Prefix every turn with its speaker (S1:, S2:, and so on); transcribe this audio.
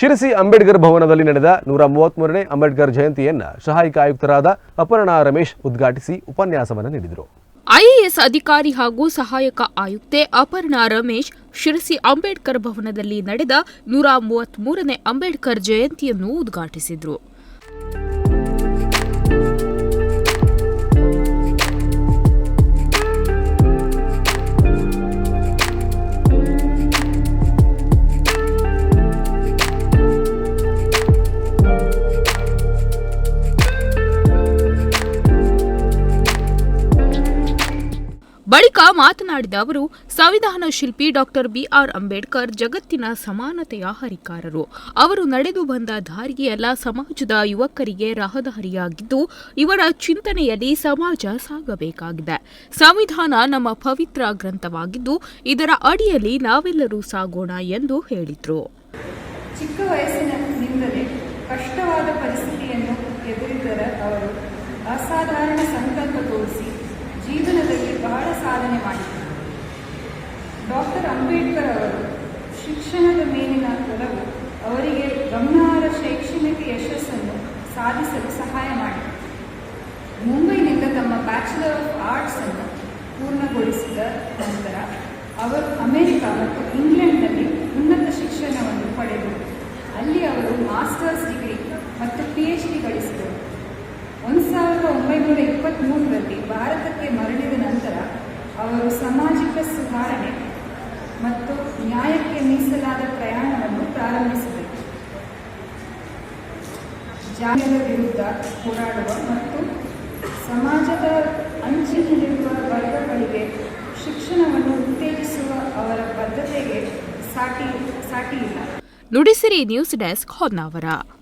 S1: ಶಿರಸಿ ಅಂಬೇಡ್ಕರ್ ಭವನದಲ್ಲಿ ನಡೆದ 133ನೇ ಅಂಬೇಡ್ಕರ್ ಜಯಂತಿಯನ್ನು ಸಹಾಯಕ ಆಯುಕ್ತರಾದ ಅಪರ್ಣಾ ರಮೇಶ್ ಉದ್ಘಾಟಿಸಿ ಉಪನ್ಯಾಸವನ್ನು ನೀಡಿದರು.
S2: ಐಎಎಸ್ ಅಧಿಕಾರಿ ಹಾಗೂ ಸಹಾಯಕ ಆಯುಕ್ತೆ ಅಪರ್ಣಾ ರಮೇಶ್ ಶಿರಸಿ ಅಂಬೇಡ್ಕರ್ ಭವನದಲ್ಲಿ ನಡೆದ 133ನೇ ಅಂಬೇಡ್ಕರ್ ಜಯಂತಿಯನ್ನು ಉದ್ಘಾಟಿಸಿದರು. ಬಳಿಕ ಮಾತನಾಡಿದ ಅವರು, ಸಂವಿಧಾನ ಶಿಲ್ಪಿ ಡಾಕ್ಟರ್ ಬಿಆರ್ ಅಂಬೇಡ್ಕರ್ ಜಗತ್ತಿನ ಸಮಾನತೆಯ ಹರಿಕಾರರು. ಅವರು ನಡೆದು ಬಂದ ದಾರಿಯೆಲ್ಲ ಸಮಾಜದ ಯುವಕರಿಗೆ ರಹದಾರಿಯಾಗಿದ್ದು, ಇವರ ಚಿಂತನೆಯಲ್ಲಿ ಸಮಾಜ ಸಾಗಬೇಕಾಗಿದೆ. ಸಂವಿಧಾನ ನಮ್ಮ ಪವಿತ್ರ ಗ್ರಂಥವಾಗಿದ್ದು, ಇದರ ಅಡಿಯಲ್ಲಿ ನಾವೆಲ್ಲರೂ ಸಾಗೋಣ ಎಂದು ಹೇಳಿದರು.
S3: ಚಿಕ್ಕ ವಯಸ್ಸಿನಿಂದಲೇ ಕಷ್ಟವಾದ ಪರಿಸ್ಥಿತಿಯನ್ನು ಎದುರಿದರೆ ಅವರು ಅಸಾಧಾರಣ ಸಂಕಲ್ಪ ತೋರಿಸಿ ಜೀವನದಲ್ಲಿ ಬಹಳ ಸಾಧನೆ ಮಾಡಿದರು. ಡಾಕ್ಟರ್ ಅಂಬೇಡ್ಕರ್ ಅವರು ಶಿಕ್ಷಣದ ಮೇಲಿನ ಒಲವು ಅವರಿಗೆ ಗಮನಾರ್ಹ ಶೈಕ್ಷಣಿಕ ಯಶಸ್ಸನ್ನು ಸಾಧಿಸಲು ಸಹಾಯ ಮಾಡಿದರು. ಮುಂಬೈನಿಂದ ತಮ್ಮ ಬ್ಯಾಚುಲರ್ ಆಫ್ ಆರ್ಟ್ಸ್ ಅನ್ನು ಪೂರ್ಣಗೊಳಿಸಿದ ನಂತರ ಅವರು ಅಮೆರಿಕ ಮತ್ತು ಇಂಗ್ಲೆಂಡ್ನಲ್ಲಿ ಉನ್ನತ ಶಿಕ್ಷಣವನ್ನು ಪಡೆದರು. ಅಲ್ಲಿ ಅವರು ಮಾಸ್ಟರ್ಸ್ ಡಿಗ್ರಿ ಮತ್ತು PhD ಗಳಿಸಿದರು. 1923ರಲ್ಲಿ ಭಾರತಕ್ಕೆ ಮರಳಿದ ನಂತರ ಅವರು ಸಾಮಾಜಿಕ ಸುಧಾರಣೆ ಮತ್ತು ನ್ಯಾಯಕ್ಕೆ ಮೀಸಲಾದ ಪ್ರಯಾಣವನ್ನು ಪ್ರಾರಂಭಿಸಿದರು. ಜಾತಿಯ ವಿರುದ್ಧ ಹೋರಾಡುವ ಮತ್ತು ಸಮಾಜದ ಅಂಚಿನಲ್ಲಿರುವ ವರ್ಗಗಳಿಗೆ ಶಿಕ್ಷಣವನ್ನು ಉತ್ತೇಜಿಸುವ ಅವರ ಬದ್ಧತೆಗೆ ಸಾಟಿಯಿಲ್ಲ.
S2: Nudisiri news desk Honnavar.